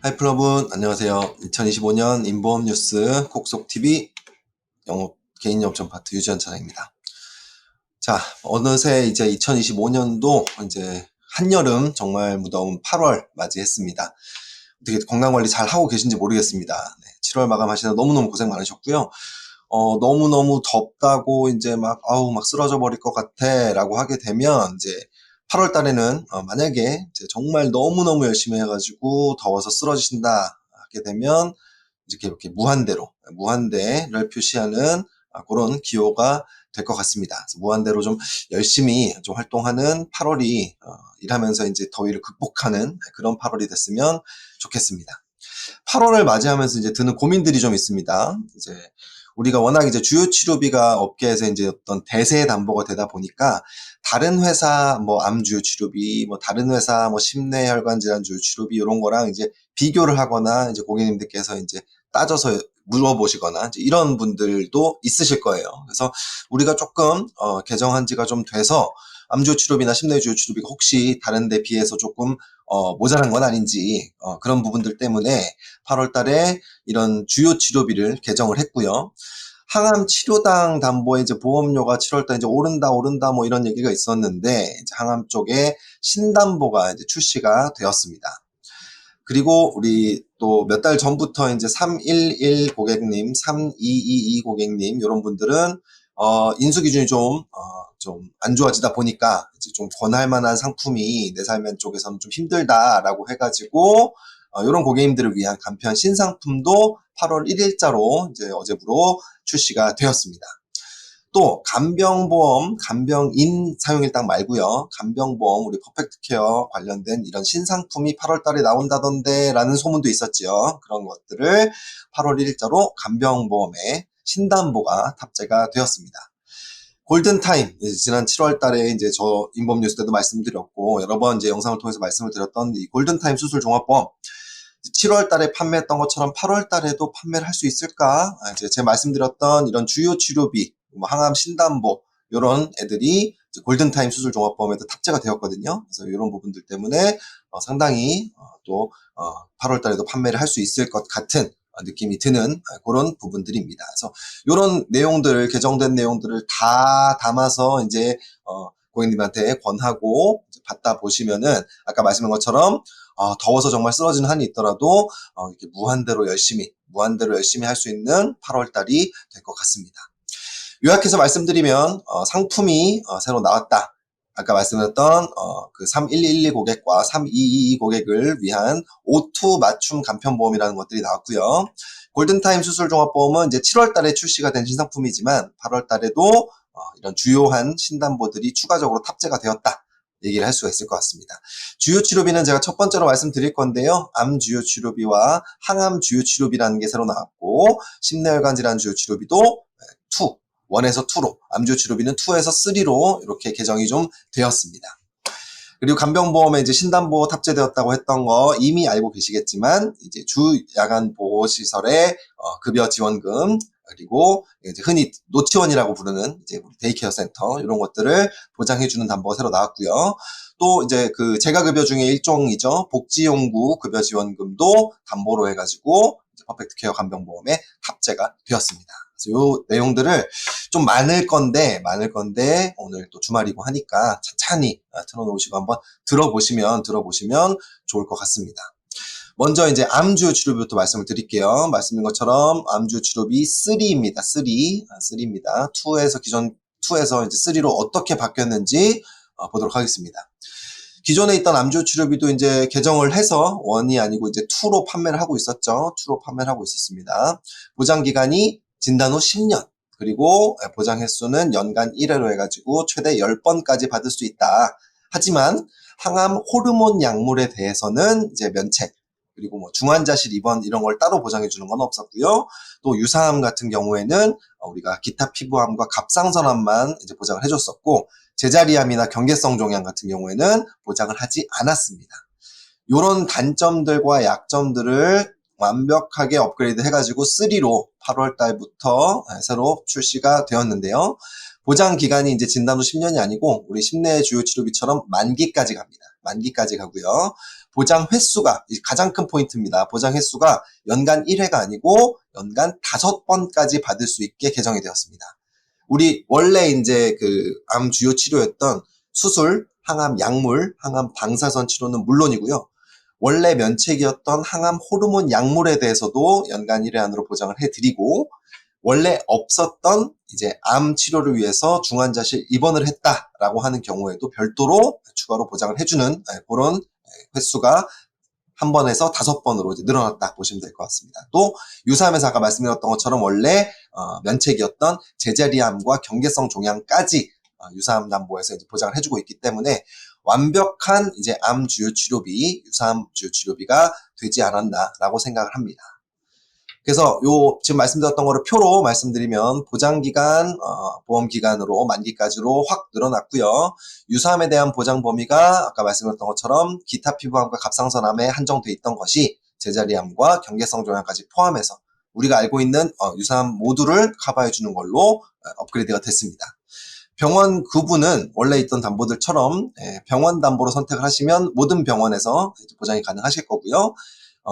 하이플 여러분 안녕하세요. 2025년 인보험 뉴스 콕속TV 개인 영업전 파트 유지현 차장입니다. 자, 어느새 이제 2025년도 이제 한여름 정말 무더운 8월 맞이했습니다. 어떻게 건강관리 잘 하고 계신지 모르겠습니다. 네, 7월 마감하시느라 너무너무 고생 많으셨고요. 너무너무 덥다고 이제 막 쓰러져 버릴 것 같아 라고 하게 되면 이제 8월 달에는 만약에 이제 정말 너무너무 열심히 해가지고 더워서 쓰러지신다 하게 되면 이렇게 무한대를 표시하는 그런 기호가 될 것 같습니다. 그래서 무한대로 좀 열심히 좀 활동하는 8월이 일하면서 이제 더위를 극복하는 그런 8월이 됐으면 좋겠습니다. 8월을 맞이하면서 이제 드는 고민들이 좀 있습니다. 이제 우리가 워낙 이제 주요 치료비가 업계에서 이제 어떤 대세 담보가 되다 보니까 다른 회사 뭐 암 주요 치료비, 뭐 다른 회사 뭐 심내혈관 질환 주요 치료비 이런 거랑 이제 비교를 하거나 이제 고객님들께서 이제 따져서 물어보시거나 이제 이런 분들도 있으실 거예요. 그래서 우리가 조금 개정한 지가 좀 돼서 암 주요 치료비나 심내 주요 치료비가 혹시 다른 데 비해서 조금 모자란 건 아닌지 그런 부분들 때문에 8월 달에 이런 주요 치료비를 개정을 했고요. 항암 치료당 담보의 이제 보험료가 7월 달 이제 오른다 뭐 이런 얘기가 있었는데 이제 항암 쪽에 신담보가 이제 출시가 되었습니다. 그리고 우리 또 몇 달 전부터 이제 311 고객님, 3222 고객님 이런 분들은 인수 기준이 좀 안 좋아지다 보니까 이제 좀 권할 만한 상품이 내 삶의 쪽에서는 좀 힘들다라고 해가지고 이런 고객님들을 위한 간편 신상품도 8월 1일자로 이제 어제부로 출시가 되었습니다. 또 간병보험, 간병인 사용일당 말고요. 간병보험, 우리 퍼펙트케어 관련된 이런 신상품이 8월 달에 나온다던데 라는 소문도 있었죠. 그런 것들을 8월 1일자로 간병보험에 신담보가 탑재가 되었습니다. 골든타임, 지난 7월 달에 이제 저 인보험 뉴스 때도 말씀드렸고 여러 번 이제 영상을 통해서 말씀을 드렸던 이 골든타임 수술 종합보험 7월 달에 판매했던 것처럼 8월 달에도 판매를 할 수 있을까? 이제 제가 말씀드렸던 이런 주요 치료비, 뭐 항암 신담보 이런 애들이 골든타임 수술 종합보험에도 탑재가 되었거든요. 그래서 이런 부분들 때문에 상당히 또 8월 달에도 판매를 할 수 있을 것 같은 느낌이 드는 그런 부분들입니다. 그래서 이런 내용들, 개정된 내용들을 다 담아서 이제 고객님한테 권하고 받다 보시면은 아까 말씀한 것처럼 더워서 정말 쓰러지는 한이 있더라도 이렇게 무한대로 열심히 할 수 있는 8월 달이 될 것 같습니다. 요약해서 말씀드리면 상품이 새로 나왔다. 아까 말씀드렸던 그 3112 고객과 3222 고객을 위한 O2 맞춤 간편보험이라는 것들이 나왔고요. 골든타임 수술종합보험은 이제 7월 달에 출시가 된 신상품이지만 8월 달에도 이런 주요한 신담보들이 추가적으로 탑재가 되었다. 얘기를 할 수가 있을 것 같습니다. 주요 치료비는 제가 첫 번째로 말씀드릴 건데요. 암 주요 치료비와 항암 주요 치료비라는 게 새로 나왔고 심내혈관 질환 주요 치료비도 1에서 2로 암 주요 치료비는 2에서 3로 이렇게 개정이 좀 되었습니다. 그리고 간병보험에 이제 신담보 탑재되었다고 했던 거 이미 알고 계시겠지만 이제 주 야간 보호시설의 급여 지원금 그리고 이제 흔히 노치원이라고 부르는 이제 데이케어 센터 이런 것들을 보장해주는 담보가 새로 나왔고요. 또 이제 그 재가급여 중에 일종이죠. 복지용구 급여 지원금도 담보로 해가지고 퍼펙트케어 간병보험에 탑재가 되었습니다. 그래서 이 내용들을 좀 많을 건데 오늘 또 주말이고 하니까 찬찬히 틀어놓으시고 한번 들어보시면 좋을 것 같습니다. 먼저 이제 암 주요 치료비부터 말씀을 드릴게요. 말씀드린 것처럼 암 주요 치료비 3입니다. 3입니다. 2에서 기존 2에서 이제 3로 어떻게 바뀌었는지 보도록 하겠습니다. 기존에 있던 암 주요 치료비도 이제 개정을 해서 1이 아니고 이제 2로 판매를 하고 있었죠. 2로 판매를 하고 있었습니다. 보장 기간이 진단 후 10년. 그리고 보장 횟수는 연간 1회로 해가지고 최대 10번까지 받을 수 있다. 하지만 항암 호르몬 약물에 대해서는 이제 면책. 그리고 뭐 중환자실 입원 이런 걸 따로 보장해 주는 건 없었고요. 또 유사암 같은 경우에는 우리가 기타 피부암과 갑상선암만 이제 보장을 해줬었고 제자리암이나 경계성 종양 같은 경우에는 보장을 하지 않았습니다. 이런 단점들과 약점들을 완벽하게 업그레이드 해가지고 3로 8월 달부터 새로 출시가 되었는데요. 보장 기간이 이제 진단 후 10년이 아니고 우리 심내 주요 치료비처럼 만기까지 갑니다. 만기까지 가고요. 보장 횟수가 가장 큰 포인트입니다. 보장 횟수가 연간 1회가 아니고 연간 5번까지 받을 수 있게 개정이 되었습니다. 우리 원래 이제 그 암 주요 치료였던 수술, 항암 약물, 항암 방사선 치료는 물론이고요. 원래 면책이었던 항암 호르몬 약물에 대해서도 연간 1회 안으로 보장을 해드리고, 원래 없었던 이제 암 치료를 위해서 중환자실 입원을 했다라고 하는 경우에도 별도로 추가로 보장을 해주는 그런 횟수가 한 번에서 5번으로 이제 늘어났다 보시면 될 것 같습니다. 또 유사암에서 아까 말씀드렸던 것처럼 원래 면책이었던 제자리암과 경계성 종양까지 유사암 담보에서 이제 보장을 해주고 있기 때문에 완벽한 이제 암 주요 치료비, 유사암 주요 치료비가 되지 않았나라고 생각을 합니다. 그래서 지금 말씀드렸던 거를 표로 말씀드리면 보장기간, 보험기간으로 만기까지로 확 늘어났고요. 유사암에 대한 보장 범위가 아까 말씀드렸던 것처럼 기타 피부암과 갑상선암에 한정돼 있던 것이 제자리암과 경계성 종양까지 포함해서 우리가 알고 있는 유사암 모두를 커버해 주는 걸로 업그레이드가 됐습니다. 병원 구분은 원래 있던 담보들처럼 병원 담보로 선택을 하시면 모든 병원에서 보장이 가능하실 거고요.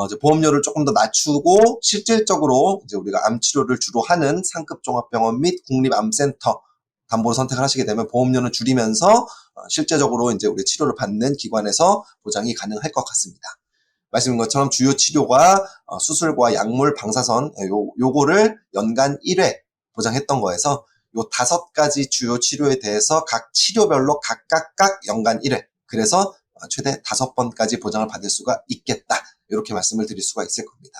이제 보험료를 조금 더 낮추고 실질적으로 이제 우리가 암 치료를 주로 하는 상급 종합병원 및 국립암센터 담보를 선택을 하시게 되면 보험료는 줄이면서 실제적으로 이제 우리 치료를 받는 기관에서 보장이 가능할 것 같습니다. 말씀드린 것처럼 주요 치료가 수술과 약물, 방사선 요거를 연간 1회 보장했던 거에서 요 5가지 주요 치료에 대해서 각 치료별로 각각 연간 1회, 그래서 최대 5번까지 보장을 받을 수가 있겠다. 이렇게 말씀을 드릴 수가 있을 겁니다.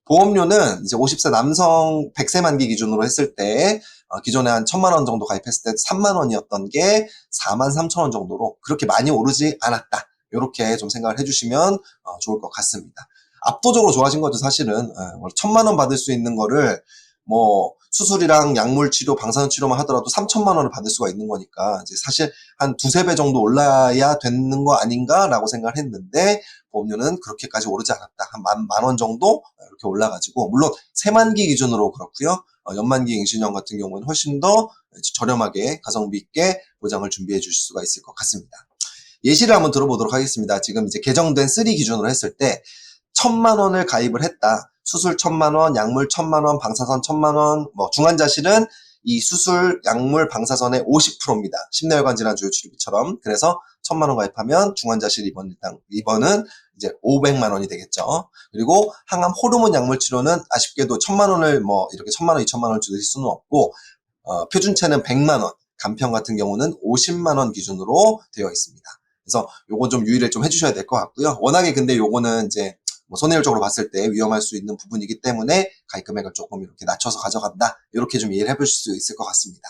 보험료는 이제 50세 남성 100세 만기 기준으로 했을 때 기존에 한 1,000만 원 정도 가입했을 때 3만 원이었던 게 43,000원 정도로 그렇게 많이 오르지 않았다. 이렇게 좀 생각을 해주시면 좋을 것 같습니다. 압도적으로 좋아진 거죠, 사실은. 1,000만 원 받을 수 있는 거를 뭐 수술이랑 약물 치료, 방사선 치료만 하더라도 3,000만 원을 받을 수가 있는 거니까 이제 사실 한 2-3배 정도 올라야 되는 거 아닌가라고 생각을 했는데 보험료는 그렇게까지 오르지 않았다. 한 만 원 정도 이렇게 올라가지고, 물론 세만기 기준으로 그렇고요. 연만기 갱신형 같은 경우는 훨씬 더 저렴하게 가성비 있게 보장을 준비해 주실 수가 있을 것 같습니다. 예시를 한번 들어보도록 하겠습니다. 지금 이제 개정된 3 기준으로 했을 때 1,000만 원을 가입을 했다. 수술 1,000만 원, 약물 1,000만 원, 방사선 1,000만 원, 중환자실은 이 수술, 약물, 방사선의 50%입니다. 심내혈관 질환 주요 치료비처럼. 그래서 1,000만 원 가입하면 중환자실 입원은 이제 500만 원이 되겠죠. 그리고 항암 호르몬 약물 치료는 아쉽게도 1,000만 원을 이렇게 1,000만 원, 2,000만 원을 주실 수는 없고, 표준체는 100만 원, 간편 같은 경우는 50만 원 기준으로 되어 있습니다. 그래서 요거 좀 유의를 좀 해주셔야 될 것 같고요. 워낙에 근데 요거는 이제 손해율적으로 봤을 때 위험할 수 있는 부분이기 때문에 가입 금액을 조금 이렇게 낮춰서 가져간다. 이렇게 좀 이해를 해보실 수 있을 것 같습니다.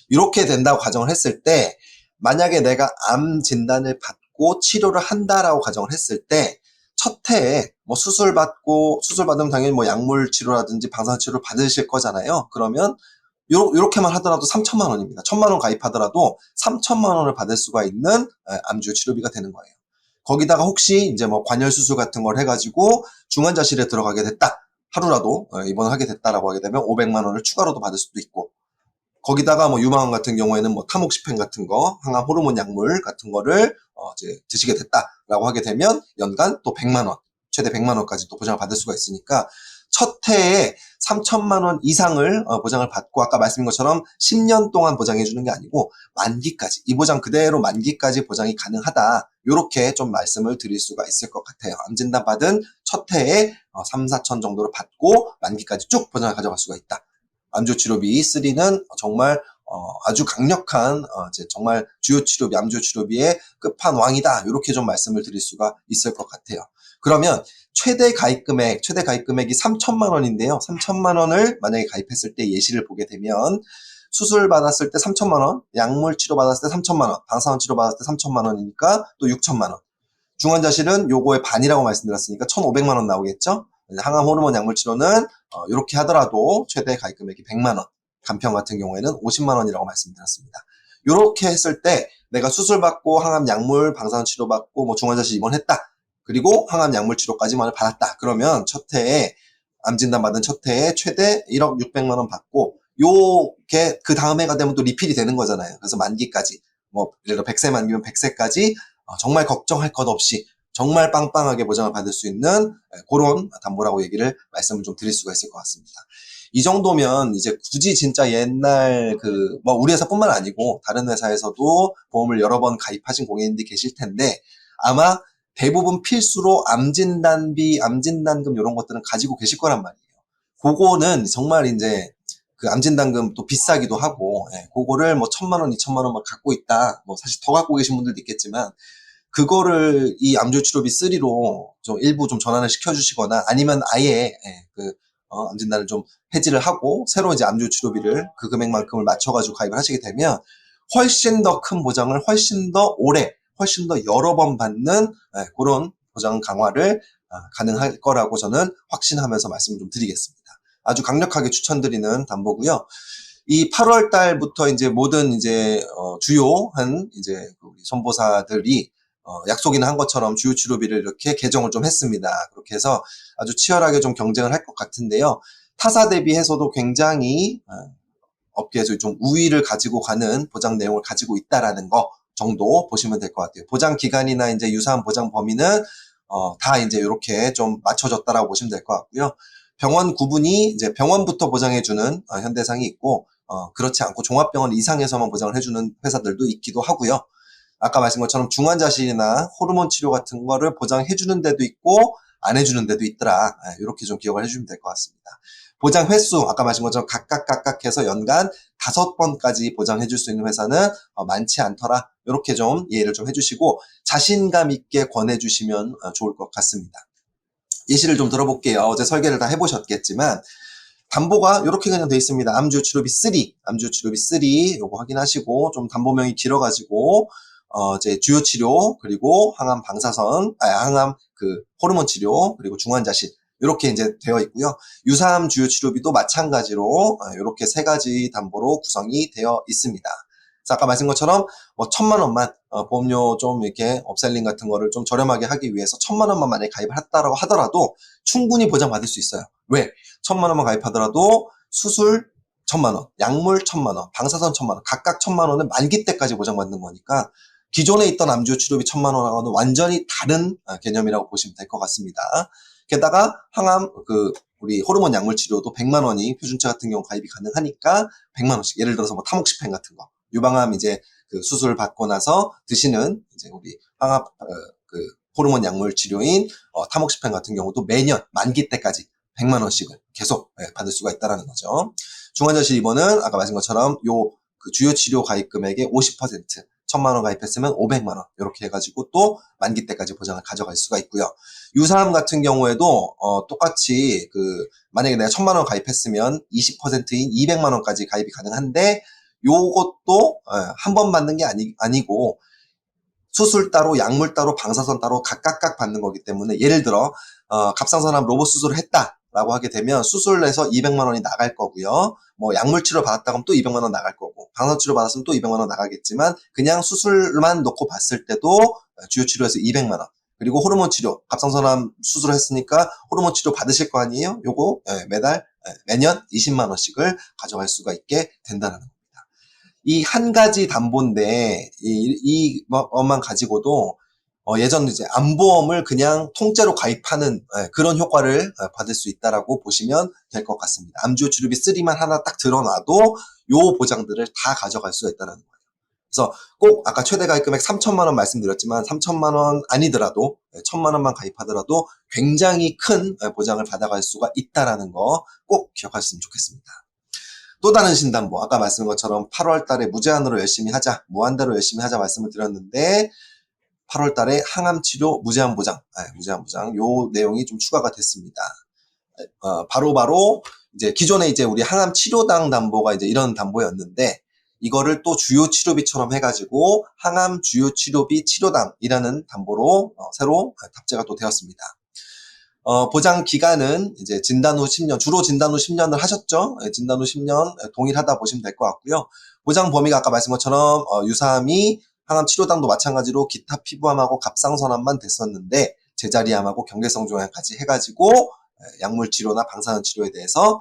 이렇게 된다고 가정을 했을 때, 만약에 내가 암 진단을 받고 치료를 한다라고 가정을 했을 때, 첫 해에 수술 받으면 당연히 약물 치료라든지 방사선 치료를 받으실 거잖아요. 그러면 요렇게만 하더라도 3,000만 원입니다. 1,000만 원 가입하더라도 3,000만 원을 받을 수가 있는 암주 치료비가 되는 거예요. 거기다가 혹시 이제 관열 수술 같은 걸 해가지고 중환자실에 들어가게 됐다. 하루라도 입원을 하게 됐다라고 하게 되면 500만 원을 추가로도 받을 수도 있고, 거기다가 유방암 같은 경우에는 타목시펜 같은 거, 항암 호르몬 약물 같은 거를 이제 드시게 됐다라고 하게 되면 연간 또 100만 원, 최대 100만 원까지 또 보장을 받을 수가 있으니까 첫 해에 3,000만 원 이상을 보장을 받고, 아까 말씀드린 것처럼 10년 동안 보장해 주는 게 아니고 만기까지, 이 보장 그대로 만기까지 보장이 가능하다. 요렇게 좀 말씀을 드릴 수가 있을 것 같아요. 암 진단 받은 첫 해에 3-4천 정도를 받고 만기까지 쭉 보장을 가져갈 수가 있다. 암주 치료비 3는 정말 아주 강력한 이제 정말 주요 치료비, 암주 치료비의 끝판왕이다. 이렇게 좀 말씀을 드릴 수가 있을 것 같아요. 그러면 최대 가입 금액이 3,000만 원인데요. 3,000만 원을 만약에 가입했을 때 예시를 보게 되면, 수술 받았을 때 3,000만 원, 약물 치료 받았을 때 3,000만 원, 방사선 치료 받았을 때 3,000만 원이니까 또 6,000만 원. 중환자실은 요거의 반이라고 말씀드렸으니까 1,500만 원 나오겠죠? 항암 호르몬 약물 치료는 이렇게 하더라도 최대 가입 금액이 100만 원, 간편 같은 경우에는 50만 원이라고 말씀드렸습니다. 이렇게 했을 때 내가 수술 받고 항암 약물, 방사선 치료 받고 중환자실 입원했다. 그리고 항암 약물 치료까지만을 받았다. 그러면 첫 해에 암 진단 받은 첫 해에 최대 1억 600만 원 받고 요게 그 다음 해가 되면 또 리필이 되는 거잖아요. 그래서 만기까지 뭐 예를 들어 100세 만기면 100세까지 정말 걱정할 것 없이 정말 빵빵하게 보장을 받을 수 있는 그런 담보라고 얘기를 말씀을 좀 드릴 수가 있을 것 같습니다. 이 정도면 이제 굳이 진짜 옛날 뭐 우리 회사뿐만 아니고 다른 회사에서도 보험을 여러 번 가입하신 고객님들이 계실 텐데 아마 대부분 필수로 암진단비, 암진단금 이런 것들은 가지고 계실 거란 말이에요. 그거는 정말 이제 그 암진단금 또 비싸기도 하고, 그거를 뭐 1,000만 원, 2,000만 원만 갖고 있다. 뭐 사실 더 갖고 계신 분들도 있겠지만, 그거를 이 암주치료비 3로 좀 일부 좀 전환을 시켜주시거나 아니면 아예 암진단을 좀 해지를 하고 새로 이제 암주치료비를 그 금액만큼을 맞춰가지고 가입을 하시게 되면 훨씬 더 큰 보장을 훨씬 더 오래, 훨씬 더 여러 번 받는 그런 보장 강화를 가능할 거라고 저는 확신하면서 말씀을 좀 드리겠습니다. 아주 강력하게 추천드리는 담보고요. 이 8월 달부터 이제 모든 이제 주요한 이제 우리 선보사들이 약속이나 한 것처럼 주요 치료비를 이렇게 개정을 좀 했습니다. 그렇게 해서 아주 치열하게 좀 경쟁을 할 것 같은데요. 타사 대비해서도 굉장히 업계에서 좀 우위를 가지고 가는 보장 내용을 가지고 있다라는 거 정도 보시면 될 것 같아요. 보장 기간이나 이제 유사한 보장 범위는 다 이제 이렇게 좀 맞춰졌다라고 보시면 될 것 같고요. 병원 구분이 이제 병원부터 보장해주는 현대상이 있고 그렇지 않고 종합병원 이상에서만 보장을 해주는 회사들도 있기도 하고요. 아까 말씀한 것처럼 중환자실이나 호르몬 치료 같은 거를 보장해주는 데도 있고 안 해주는 데도 있더라. 이렇게 좀 기억을 해주시면 될 것 같습니다. 보장 횟수 아까 말씀한 것처럼 각각 해서 연간 5번까지 보장해줄 수 있는 회사는 많지 않더라. 이렇게 좀 이해를 좀 해주시고 자신감 있게 권해주시면 좋을 것 같습니다. 예시를 좀 들어볼게요. 어제 설계를 다 해보셨겠지만 담보가 이렇게 그냥 돼 있습니다. 암주치료비 3, 암주치료비 3 요거 확인하시고 좀 담보명이 길어가지고 이제 주요 치료 그리고 항암 방사선, 항암 호르몬 치료 그리고 중환자실 이렇게 이제 되어 있고요. 유사암 주요 치료비도 마찬가지로 이렇게 3가지 담보로 구성이 되어 있습니다. 그래서 아까 말씀한 것처럼 뭐 1,000만 원만 보험료 좀 이렇게 업셀링 같은 거를 좀 저렴하게 하기 위해서 1,000만 원만 만약에 가입을 했다라고 하더라도 충분히 보장받을 수 있어요. 왜? 1,000만 원만 가입하더라도 수술 1,000만 원, 약물 1,000만 원, 방사선 1,000만 원, 각각 1,000만 원은 만기 때까지 보장받는 거니까 기존에 있던 암주 치료비 1,000만 원하고는 완전히 다른 개념이라고 보시면 될 것 같습니다. 게다가 항암 우리 호르몬 약물 치료도 100만 원이 표준차 같은 경우 가입이 가능하니까 100만 원씩 예를 들어서 뭐 타목시펜 같은 거 유방암 이제 수술 받고 나서 드시는 이제 우리 항암 호르몬 약물 치료인 타목시펜 같은 경우도 매년 만기 때까지 100만 원씩을 계속 받을 수가 있다라는 거죠. 중환자실 입원은 아까 말씀 것처럼 주요 치료 가입 금액의 50%, 1,000만 원 가입했으면 500만 원 이렇게 해가지고 또 만기 때까지 보장을 가져갈 수가 있고요. 유사암 같은 경우에도 똑같이 만약에 내가 1,000만 원 가입했으면 20%인 200만 원까지 가입이 가능한데 요것도 한 번 받는 게 아니고 수술 따로, 약물 따로, 방사선 따로 각각 받는 거기 때문에 예를 들어 갑상선암 로봇 수술을 했다라고 하게 되면 수술해서 200만 원이 나갈 거고요. 뭐 약물 치료 받았다 그러면 또 200만 원 나갈 거고 방사선 치료 받았으면 또 200만 원 나가겠지만 그냥 수술만 놓고 봤을 때도 주요 치료에서 200만 원 그리고 호르몬 치료, 갑상선암 수술을 했으니까 호르몬 치료 받으실 거 아니에요? 요거 매년 20만 원씩을 가져갈 수가 있게 된다는 거. 이 한 가지 담보인데 이것만 가지고도 예전 이제 암보험을 그냥 통째로 가입하는 그런 효과를 받을 수 있다라고 보시면 될 것 같습니다. 암주요 치료비 3만 하나 딱 들어놔도 요 보장들을 다 가져갈 수가 있다는 거예요. 그래서 꼭 아까 최대 가입 금액 3,000만 원 말씀드렸지만 3,000만 원 아니더라도 1,000만 원만 가입하더라도 굉장히 큰 보장을 받아갈 수가 있다라는 거 꼭 기억하셨으면 좋겠습니다. 또 다른 신담보 아까 말씀한 것처럼 8월 달에 무제한으로 열심히 하자 무한대로 열심히 하자 말씀을 드렸는데 8월 달에 항암치료 무제한 보장 요 내용이 좀 추가가 됐습니다. 바로 이제 기존에 이제 우리 항암 치료당 담보가 이제 이런 담보였는데 이거를 또 주요 치료비처럼 해가지고 항암 주요 치료비 치료당이라는 담보로 새로 탑재가 또 되었습니다. 보장 기간은 이제 진단 후 10년, 주로 진단 후 10년을 하셨죠? 진단 후 10년 동일하다 보시면 될 것 같고요. 보장 범위가 아까 말씀한 것처럼 유사암이 항암 치료당도 마찬가지로 기타 피부암하고 갑상선암만 됐었는데 제자리암하고 경계성 종양까지 해가지고 약물 치료나 방사선 치료에 대해서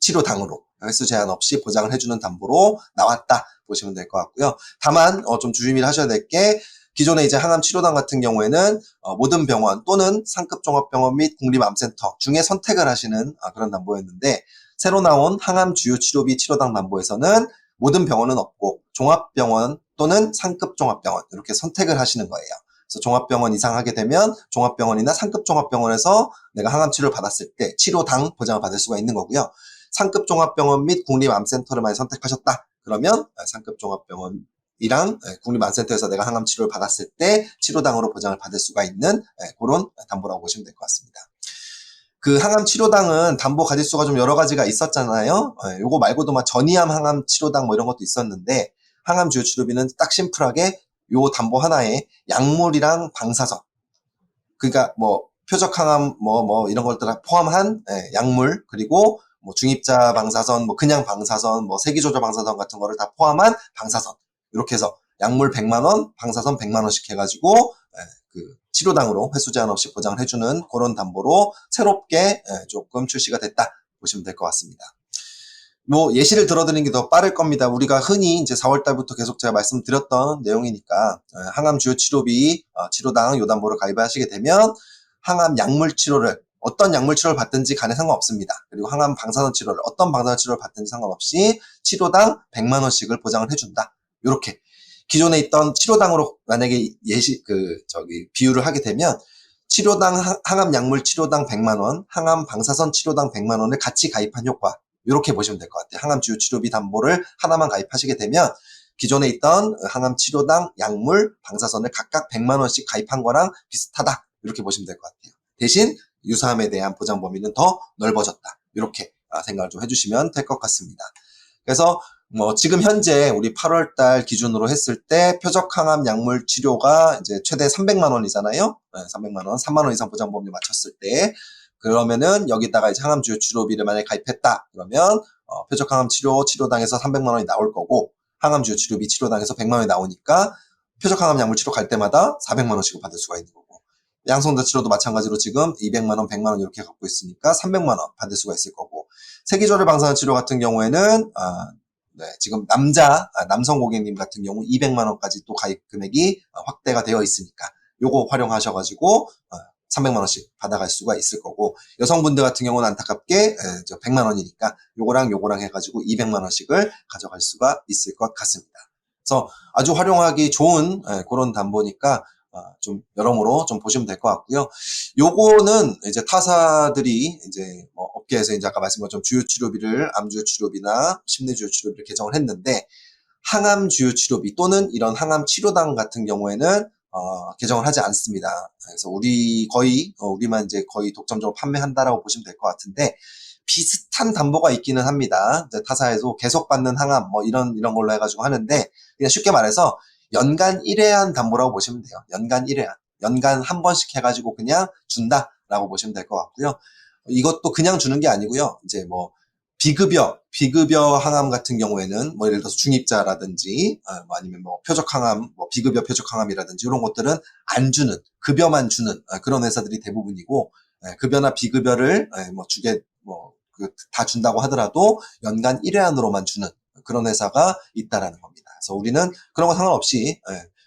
치료당으로 횟수 제한 없이 보장을 해주는 담보로 나왔다 보시면 될 것 같고요. 다만 좀 주의를 하셔야 될 게 기존에 이제 항암 치료당 같은 경우에는 모든 병원 또는 상급 종합병원 및 국립암센터 중에 선택을 하시는 그런 담보였는데 새로 나온 항암 주요 치료비 치료당 담보에서는 모든 병원은 없고 종합병원 또는 상급 종합병원 이렇게 선택을 하시는 거예요. 그래서 종합병원 이상 하게 되면 종합병원이나 상급 종합병원에서 내가 항암 치료를 받았을 때 치료당 보장을 받을 수가 있는 거고요. 상급 종합병원 및 국립암센터를 많이 선택하셨다. 그러면 상급 종합병원이랑 국립암센터에서 내가 항암 치료를 받았을 때 치료당으로 보장을 받을 수가 있는 그런 담보라고 보시면 될 것 같습니다. 그 항암 치료당은 담보 가짓수가 좀 여러 가지가 있었잖아요. 요거 말고도 막 전이암 항암 치료당 뭐 이런 것도 있었는데 항암 주요 치료비는 딱 심플하게 요 담보 하나에 약물이랑 방사선 그러니까 뭐 표적 항암 뭐 이런 것들 다 포함한 약물 그리고 뭐 중입자 방사선 뭐 그냥 방사선 뭐 세기조절 방사선 같은 거를 다 포함한 방사선 이렇게 해서 약물 100만 원, 방사선 100만 원씩 해가지고 그 치료당으로 횟수 제한 없이 보장을 해주는 그런 담보로 새롭게 조금 출시가 됐다 보시면 될 것 같습니다. 뭐 예시를 들어드리는 게 더 빠를 겁니다. 우리가 흔히 이제 4월 달부터 계속 제가 말씀드렸던 내용이니까 항암 주요 치료비 치료당 요 담보를 가입하시게 되면 항암 약물 치료를 어떤 약물 치료를 받든지 간에 상관없습니다. 그리고 항암 방사선 치료를 어떤 방사선 치료를 받든지 상관없이 치료당 100만 원씩을 보장을 해준다. 이렇게 기존에 있던 치료당으로 만약에 비유를 하게 되면 치료당 항암 약물 치료당 100만 원, 항암 방사선 치료당 100만 원을 같이 가입한 효과 이렇게 보시면 될 것 같아요. 항암 주요 치료비 담보를 하나만 가입하시게 되면 기존에 있던 항암 치료당 약물 방사선을 각각 100만 원씩 가입한 거랑 비슷하다 이렇게 보시면 될 것 같아요. 대신 유사함에 대한 보장 범위는 더 넓어졌다 이렇게 생각을 좀 해주시면 될 것 같습니다. 그래서 뭐 지금 현재 우리 8월 달 기준으로 했을 때 표적 항암 약물 치료가 이제 최대 300만 원이잖아요. 300만 원, 3만 원 이상 보장 범위 맞췄을 때 그러면은 여기다가 이제 항암 주요 치료비를 만약에 가입했다. 그러면 표적 항암 치료당에서 300만 원이 나올 거고 항암 주요 치료비 치료당에서 100만 원이 나오니까 표적 항암 약물 치료 갈 때마다 400만 원씩을 받을 수가 있는 거고 양성자 치료도 마찬가지로 지금 200만 원, 100만 원 이렇게 갖고 있으니까 300만 원 받을 수가 있을 거고 세기조절 방사선 치료 같은 경우에는 지금 남성 고객님 같은 경우 200만 원까지 또 가입 금액이 확대가 되어 있으니까 요거 활용하셔가지고 300만 원씩 받아갈 수가 있을 거고 여성분들 같은 경우는 안타깝게 100만 원이니까 요거랑 해가지고 200만 원씩을 가져갈 수가 있을 것 같습니다. 그래서 아주 활용하기 좋은 그런 담보니까 좀 여러모로 좀 보시면 될 것 같고요. 요거는 이제 타사들이 이제 뭐 업계에서 이제 아까 말씀드린 것처럼 주요 치료비를 암 주요 치료비나 심내 주요 치료비를 개정을 했는데 항암 주요 치료비 또는 이런 항암 치료당 같은 경우에는 개정을 하지 않습니다. 그래서 우리만 이제 거의 독점적으로 판매한다라고 보시면 될 것 같은데 비슷한 담보가 있기는 합니다. 타사에서 계속 받는 항암 뭐 이런 걸로 해가지고 하는데 그냥 쉽게 말해서 연간 1회한 담보라고 보시면 돼요. 연간 1회한. 연간 한 번씩 해가지고 그냥 준다라고 보시면 될 것 같고요. 이것도 그냥 주는 게 아니고요. 이제 뭐 비급여 항암 같은 경우에는 뭐 예를 들어서 중입자라든지 뭐 아니면 뭐 표적 항암, 뭐 비급여 표적 항암이라든지 이런 것들은 안 주는 급여만 주는 그런 회사들이 대부분이고 급여나 비급여를 뭐 주게 뭐 다 준다고 하더라도 연간 1회안으로만 주는 그런 회사가 있다라는 겁니다. 그래서 우리는 그런 거 상관없이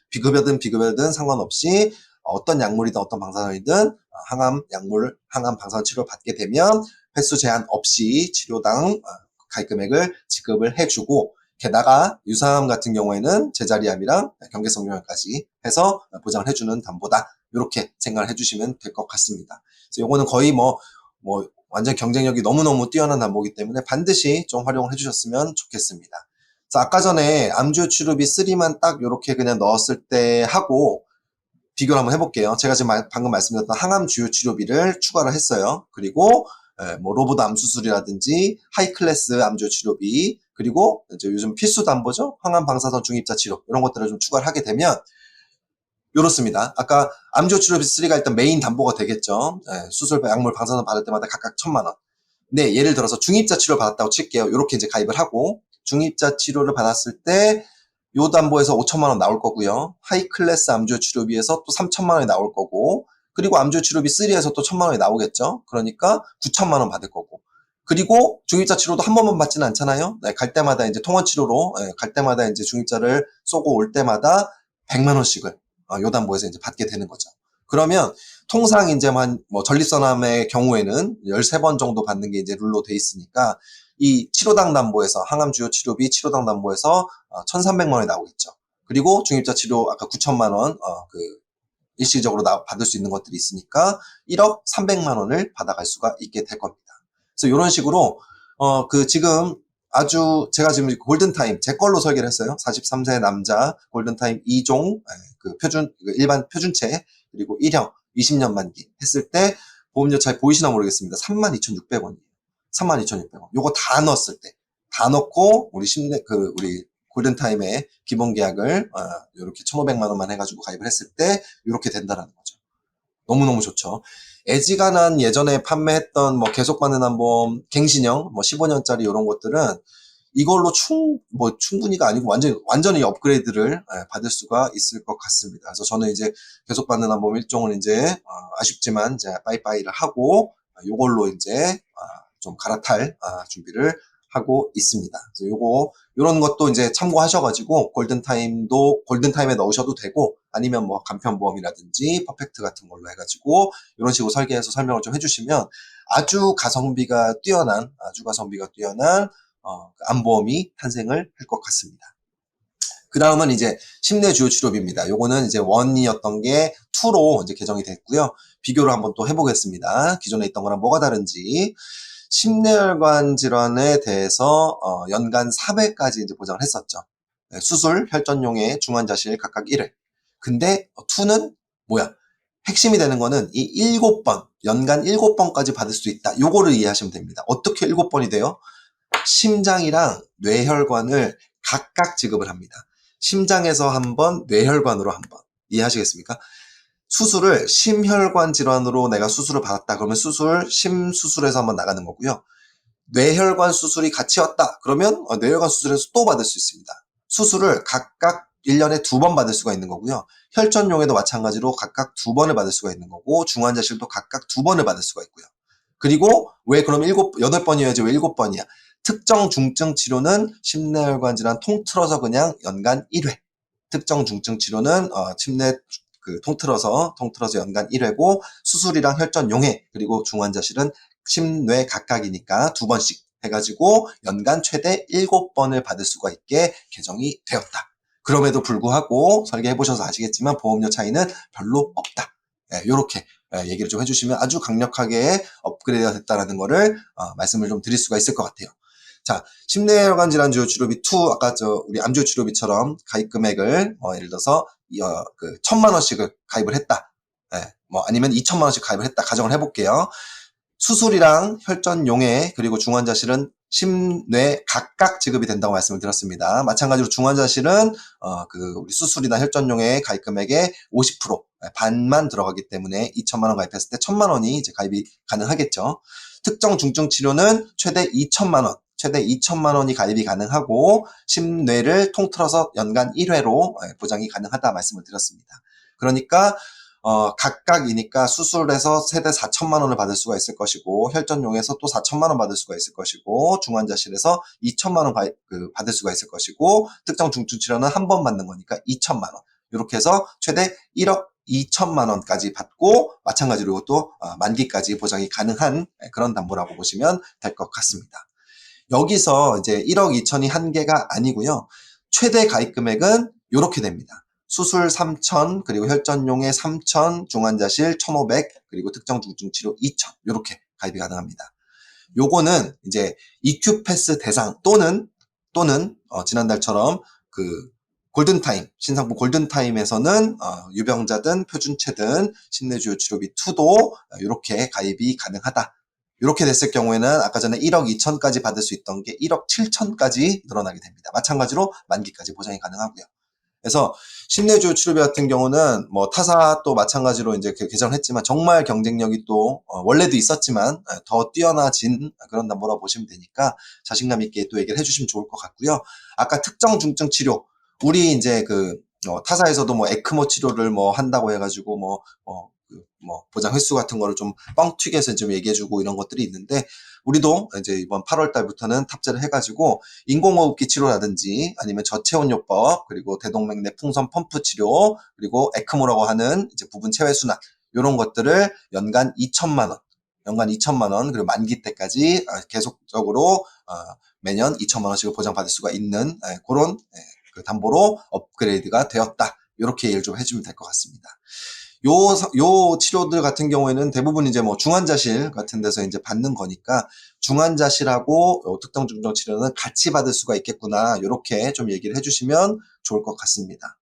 비급여든 상관없이 어떤 약물이든 어떤 방사선이든 항암 약물, 항암 방사선 치료를 받게 되면 횟수 제한 없이 치료당 가입 금액을 지급을 해주고 게다가 유사암 같은 경우에는 제자리암이랑 경계성형암까지 해서 보장을 해주는 담보다 이렇게 생각을 해주시면 될 것 같습니다. 그래서 요거는 거의 뭐 완전 경쟁력이 너무너무 뛰어난 담보이기 때문에 반드시 좀 활용을 해주셨으면 좋겠습니다. 그래서 아까 전에 암주요 치료비 3만 딱 이렇게 그냥 넣었을 때 하고 비교를 한번 해볼게요. 제가 지금 방금 말씀드렸던 항암 주요 치료비를 추가를 했어요. 그리고 뭐 로보드 암 수술이라든지 하이 클래스 암 주요 치료비 그리고 이제 요즘 필수 담보죠. 항암 방사선 중입자 치료 이런 것들을 좀 추가를 하게 되면 이렇습니다. 아까 암 주요 치료비 3가 일단 메인 담보가 되겠죠. 수술 약물 방사선 받을 때마다 각각 1,000만 원. 네, 예를 들어서 중입자 치료 받았다고 칠게요. 이렇게 이제 가입을 하고 중입자 치료를 받았을 때 요 담보에서 5천만 원 나올 거고요. 하이 클래스 암주요 치료비에서 또 3천만 원이 나올 거고 그리고 암주요 치료비 3에서 또 1,000만 원이 나오겠죠. 그러니까 9천만 원 받을 거고 그리고 중입자 치료도 한 번만 받지는 않잖아요. 네, 갈 때마다 이제 통원 치료로 갈 때마다 이제 중입자를 쏘고 올 때마다 100만 원씩을 요단보에서 이제 받게 되는 거죠. 그러면 통상 이제 뭐 전립선암의 경우에는 13번 정도 받는 게 이제 룰로 돼 있으니까 이 치료당 담보에서 항암 주요 치료비 치료당 담보에서 1,300만 원이 나오겠죠. 그리고 중입자 치료 아까 9천만 원 그 일시적으로 받을 수 있는 것들이 있으니까 1억 300만 원을 받아갈 수가 있게 될 겁니다. 그래서 이런 식으로 지금 아주 제가 지금 골든타임 제 걸로 설계를 했어요. 43세 남자 골든타임 2종 그 일반 표준체 그리고 1형 20년 만기 했을 때 보험료 차이 보이시나 모르겠습니다. 32,600원이에요. 32,600원. 요거 다 넣었을 때 다 넣고 우리 골든타임의 기본 계약을 이렇게 1,500만 원만 해가지고 가입을 했을 때 이렇게 된다라는 거죠. 너무너무 좋죠. 애지간한 예전에 판매했던 뭐 계속 받는 한보험 갱신형 뭐 15년짜리 이런 것들은 이걸로 충분히가 아니고 완전히 업그레이드를 받을 수가 있을 것 같습니다. 그래서 저는 이제 계속 받는 한보험 일종은 이제 아쉽지만 이제 빠이빠이를 하고 요걸로 이제 좀 갈아탈 준비를 하고 있습니다. 그래서 요런 것도 이제 참고하셔가지고 골든타임에 넣으셔도 되고 아니면 뭐 간편보험이라든지 퍼펙트 같은 걸로 해가지고 이런 식으로 설계해서 설명을 좀 해주시면 아주 가성비가 뛰어난 암보험이 탄생을 할 것 같습니다. 그 다음은 이제 심내 주요 치료비입니다. 요거는 이제 1이었던 게 2로 이제 개정이 됐고요. 비교를 한번 또 해보겠습니다. 기존에 있던 거랑 뭐가 다른지. 심내혈관 질환에 대해서 연간 4회까지 이제 보장을 했었죠. 수술, 혈전용해, 중환자실 각각 1회. 근데 2는 뭐야? 핵심이 되는 거는 이 7번, 연간 7번까지 받을 수 있다. 요거를 이해하시면 됩니다. 어떻게 7번이 돼요? 심장이랑 뇌혈관을 각각 지급을 합니다. 심장에서 한 번, 뇌혈관으로 한 번. 이해하시겠습니까? 수술을 심혈관 질환으로 내가 수술을 받았다. 그러면 심수술에서 한번 나가는 거고요. 뇌혈관 수술이 같이 왔다. 그러면 뇌혈관 수술에서 또 받을 수 있습니다. 수술을 각각 1년에 2번 받을 수가 있는 거고요. 혈전용에도 마찬가지로 각각 2번을 받을 수가 있는 거고 중환자실도 각각 2번을 받을 수가 있고요. 그리고 왜 그럼 8번이어야지 왜 7번이야? 특정 중증 치료는 심내혈관 질환 통틀어서 그냥 연간 1회. 특정 중증 치료는 심내 통틀어서 연간 1회고 수술이랑 혈전 용해 그리고 중환자실은 심뇌 각각이니까 2번씩 해가지고 연간 최대 7번을 받을 수가 있게 개정이 되었다. 그럼에도 불구하고 설계해보셔서 아시겠지만 보험료 차이는 별로 없다. 요렇게 얘기를 좀 해주시면 아주 강력하게 업그레이드가 됐다는 거를 말씀을 좀 드릴 수가 있을 것 같아요. 자, 심내혈관 질환 주요 치료비 2, 아까 우리 암주요 치료비처럼 가입 금액을 예를 들어서 1,000만 원씩을 가입을 했다. 아니면 2,000만 원씩 가입을 했다. 가정을 해볼게요. 수술이랑 혈전 용해 그리고 중환자실은 심뇌 각각 지급이 된다고 말씀을 드렸습니다. 마찬가지로 중환자실은 우리 수술이나 혈전 용해 가입 금액의 50% 반만 들어가기 때문에 2,000만 원 가입했을 때 1,000만 원이 이제 가입이 가능하겠죠. 특정 중증 치료는 최대 2천만 원이 가입이 가능하고 심뇌를 통틀어서 연간 1회로 보장이 가능하다 말씀을 드렸습니다. 그러니까 각각이니까 수술에서 최대 4천만 원을 받을 수가 있을 것이고 혈전용에서 또 4천만 원 받을 수가 있을 것이고 중환자실에서 2천만 원 받을 수가 있을 것이고 특정 중증 치료는 한 번 받는 거니까 2천만 원 이렇게 해서 최대 1억 2천만 원까지 받고 마찬가지로 이것도 만기까지 보장이 가능한 그런 담보라고 보시면 될 것 같습니다. 여기서 이제 1억 2천이 한계가 아니고요. 최대 가입 금액은 이렇게 됩니다. 수술 3천, 그리고 혈전용해 3천, 중환자실 1,500, 그리고 특정 중증 치료 2천 이렇게 가입이 가능합니다. 요거는 이제 EQ패스 대상 또는 지난달처럼 골든타임, 신상품 골든타임에서는 유병자든 표준체든 심내주요 치료비 2도 이렇게 가입이 가능하다. 이렇게 됐을 경우에는 아까 전에 1억 2천까지 받을 수 있던 게 1억 7천까지 늘어나게 됩니다. 마찬가지로 만기까지 보장이 가능하고요. 그래서 심내주요 치료비 같은 경우는 뭐 타사 또 마찬가지로 이제 개정을 했지만 정말 경쟁력이 또 원래도 있었지만 더 뛰어나진 그런 담보라고 보시면 되니까 자신감 있게 또 얘기를 해주시면 좋을 것 같고요. 아까 특정 중증 치료 우리 이제 타사에서도 뭐 에크모 치료를 뭐 한다고 해가지고 보장 횟수 같은 거를 좀 뻥튀기해서 좀 얘기해주고 이런 것들이 있는데, 우리도 이제 이번 8월 달부터는 탑재를 해가지고 인공호흡기 치료라든지 아니면 저체온요법, 그리고 대동맥 풍선 펌프 치료, 그리고 에크모라고 하는 이제 부분 체외 순환, 이런 것들을 연간 2천만 원, 그리고 만기 때까지 계속적으로 매년 2천만 원씩을 보장받을 수가 있는 그런 그 담보로 업그레이드가 되었다. 이렇게 이해를 좀 해주면 될 것 같습니다. 요 치료들 같은 경우에는 대부분 이제 뭐 중환자실 같은 데서 이제 받는 거니까, 중환자실하고 특정 중증 치료는 같이 받을 수가 있겠구나. 이렇게 좀 얘기를 해주시면 좋을 것 같습니다.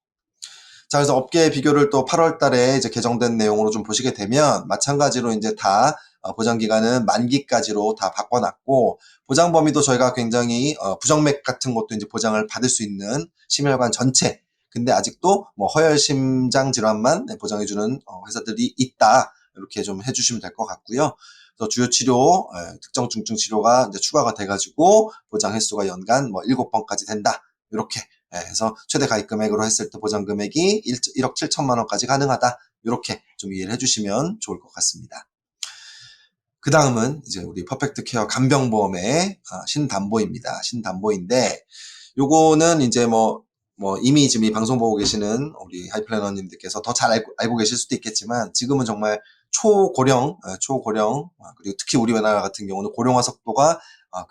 자, 그래서 업계 비교를 또 8월 달에 이제 개정된 내용으로 좀 보시게 되면, 마찬가지로 이제 다 보장 기간은 만기까지로 다 바꿔놨고, 보장 범위도 저희가 굉장히 부정맥 같은 것도 이제 보장을 받을 수 있는 심혈관 전체, 근데 아직도 뭐 허혈 심장 질환만 보장해주는 회사들이 있다. 이렇게 좀 해주시면 될 것 같고요. 그래서 주요 치료, 특정 중증 치료가 이제 추가가 돼가지고 보장 횟수가 연간 뭐 7번까지 된다. 이렇게 해서 최대 가입 금액으로 했을 때 보장 금액이 1억 7천만 원까지 가능하다. 이렇게 좀 이해를 해주시면 좋을 것 같습니다. 그 다음은 이제 우리 퍼펙트 케어 간병보험의 신담보입니다. 신담보인데, 요거는 이제 이미 지금 이 방송 보고 계시는 우리 하이플래너님들께서 더 잘 알고 계실 수도 있겠지만, 지금은 정말 초고령, 그리고 특히 우리나라 같은 경우는 고령화 속도가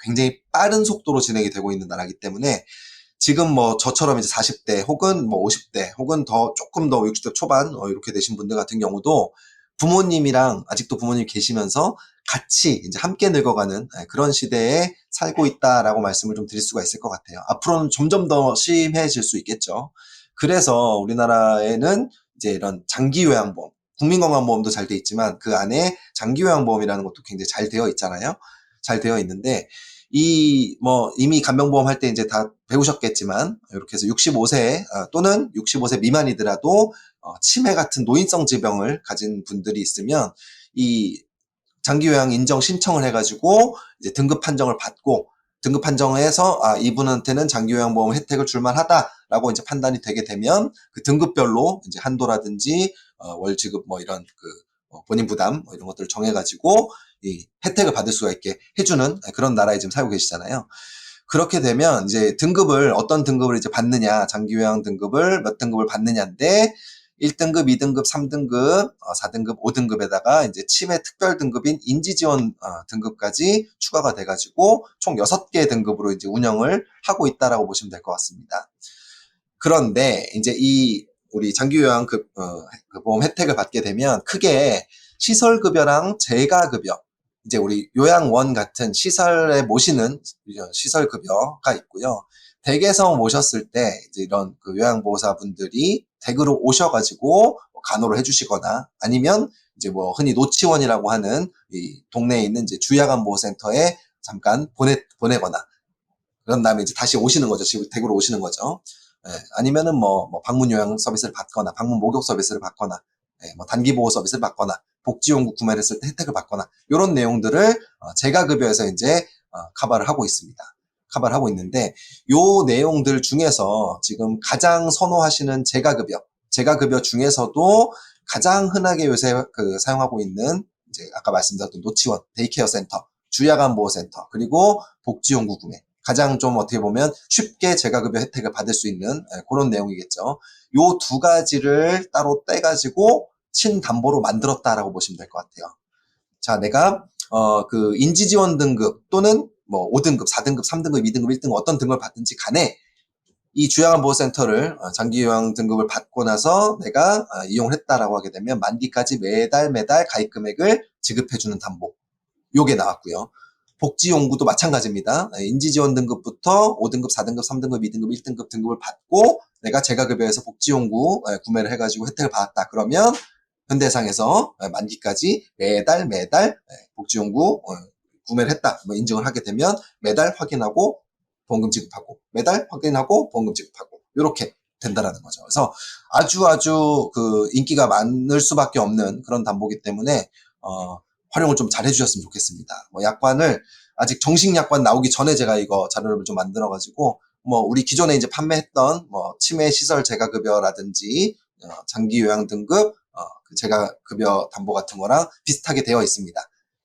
굉장히 빠른 속도로 진행이 되고 있는 나라이기 때문에, 지금 뭐 저처럼 이제 40대 혹은 뭐 50대 혹은 더 조금 더 60대 초반 이렇게 되신 분들 같은 경우도 부모님이랑 아직도 부모님 계시면서 같이 이제 함께 늙어가는 그런 시대에 살고 있다라고 말씀을 좀 드릴 수가 있을 것 같아요. 앞으로는 점점 더 심해질 수 있겠죠. 그래서 우리나라에는 이제 이런 장기요양보험, 국민건강보험도 잘 돼 있지만 그 안에 장기요양보험이라는 것도 굉장히 잘 되어 있잖아요. 잘 되어 있는데, 이미 간병보험 할 때 이제 다 배우셨겠지만, 이렇게 해서 65세 또는 65세 미만이더라도 치매 같은 노인성 질병을 가진 분들이 있으면 이 장기요양 인정 신청을 해가지고 이제 등급 판정을 받고, 등급 판정에서 이분한테는 장기요양보험 혜택을 줄만하다라고 이제 판단이 되게 되면 그 등급별로 이제 한도라든지 월 지급 이런 본인 부담 이런 것들을 정해가지고 이 혜택을 받을 수가 있게 해주는 그런 나라에 지금 살고 계시잖아요. 그렇게 되면 이제 어떤 등급을 이제 받느냐, 장기요양 등급을 몇 등급을 받느냐인데, 1등급, 2등급, 3등급, 4등급, 5등급에다가 이제 치매 특별 등급인 인지지원 등급까지 추가가 돼가지고 총 6개 등급으로 이제 운영을 하고 있다라고 보시면 될 것 같습니다. 그런데 이제 우리 장기요양 그 보험 혜택을 받게 되면 크게 시설급여랑 재가급여, 이제 우리 요양원 같은 시설에 모시는 시설급여가 있고요. 댁에서 모셨을 때 이제 이런 그 요양보호사분들이 댁으로 오셔가지고 간호를 해주시거나, 아니면 이제 흔히 노치원이라고 하는 이 동네에 있는 이제 주야간보호센터에 잠깐 보내거나, 그런 다음에 이제 다시 오시는 거죠. 지금 댁으로 오시는 거죠. 아니면은 방문 요양 서비스를 받거나, 방문 목욕 서비스를 받거나, 단기 보호 서비스를 받거나, 복지용구 구매를 했을 때 혜택을 받거나, 이런 내용들을 재가급여에서 이제 커버를 하고 있습니다. 커버를 하고 있는데, 요 내용들 중에서 지금 가장 선호하시는 재가급여 중에서도 가장 흔하게 요새 사용하고 있는 이제 아까 말씀드렸던 노치원, 데이케어 센터, 주야간 보호센터, 그리고 복지용구 구매, 가장 좀 어떻게 보면 쉽게 재가급여 혜택을 받을 수 있는 그런 내용이겠죠. 요 두 가지를 따로 떼가지고 신담보로 만들었다라고 보시면 될 것 같아요. 자, 내가 그 인지지원 등급 또는 5등급, 4등급, 3등급, 2등급, 1등급 어떤 등급을 받든지 간에 이 주야간보호센터를 장기요양 등급을 받고 나서 내가 이용을 했다라고 하게 되면 만기까지 매달 가입 금액을 지급해주는 담보, 요게 나왔고요. 복지용구도 마찬가지입니다. 인지지원 등급부터 5등급, 4등급, 3등급, 2등급, 1등급 등급을 받고 내가 재가급여에서 복지용구 구매를 해가지고 혜택을 받았다. 그러면 현대해상에서 만기까지 매달 복지용구 구매를 했다, 인증을 하게 되면 매달 확인하고 보험금 지급하고, 매달 확인하고 보험금 지급하고, 이렇게 된다라는 거죠. 그래서 아주 그 인기가 많을 수밖에 없는 그런 담보기 때문에 활용을 좀 잘 해주셨으면 좋겠습니다. 약관을 아직 정식 약관 나오기 전에 제가 이거 자료를 좀 만들어가지고 뭐 우리 기존에 이제 판매했던 뭐 치매 시설 재가급여라든지 장기 요양 등급 그 재가급여 담보 같은 거랑 비슷하게 되어 있습니다.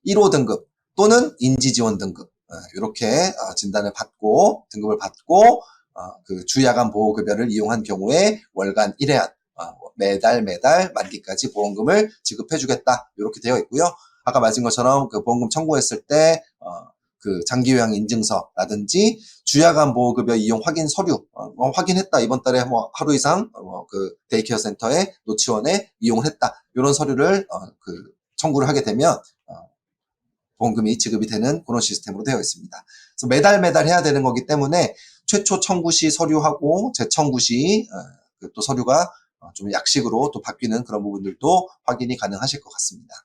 1호 등급 또는 인지 지원 등급 이렇게 진단을 받고 등급을 받고 그 주야간 보호급여를 이용한 경우에 월간 1회한 매달 만기까지 보험금을 지급해주겠다 이렇게 되어 있고요. 아까 말씀 것처럼 그 보험금 청구했을 때 그 장기요양 인증서라든지 주야간 보호급여 이용 확인 서류 확인했다 이번 달에 뭐 하루 이상 그 데이케어 센터에 노치원에 이용을 했다 이런 서류를 그 청구를 하게 되면 보험금이 지급이 되는 그런 시스템으로 되어 있습니다. 그래서 매달 해야 되는 거기 때문에 최초 청구 시 서류하고 재청구 시 또 서류가 좀 약식으로 또 바뀌는 그런 부분들도 확인이 가능하실 것 같습니다.